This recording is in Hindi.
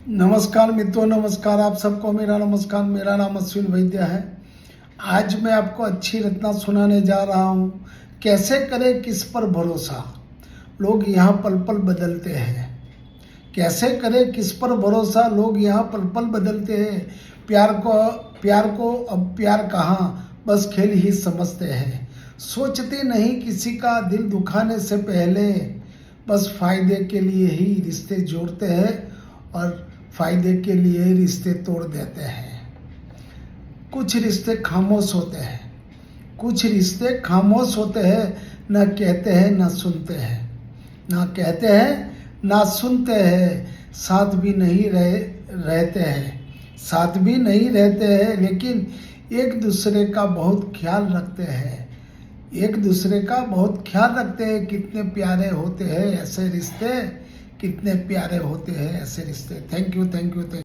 नमस्कार मित्रों, नमस्कार आप सबको मेरा नमस्कार। मेरा नाम अश्विन वैद्य है। आज मैं आपको अच्छी रचना सुनाने जा रहा हूँ। कैसे करें किस पर भरोसा, लोग यहाँ पल पल बदलते हैं। कैसे करें किस पर भरोसा, लोग यहाँ पल पल बदलते हैं। प्यार को अब प्यार कहाँ, बस खेल ही समझते हैं। सोचते नहीं किसी का दिल दुखाने से पहले, बस फायदे के लिए ही रिश्ते जोड़ते हैं और फायदे के लिए ही रिश्ते तोड़ देते हैं। कुछ रिश्ते खामोश होते हैं, कुछ रिश्ते खामोश होते हैं, न कहते हैं न सुनते हैं, ना कहते हैं ना सुनते हैं। साथ भी नहीं रहते हैं, साथ भी नहीं रहते हैं, लेकिन एक दूसरे का बहुत ख्याल रखते हैं। एक दूसरे का बहुत ख्याल रखते हैं। कितने प्यारे होते हैं ऐसे रिश्ते, कितने प्यारे होते हैं ऐसे रिश्ते। Thank you, thank you, thank you.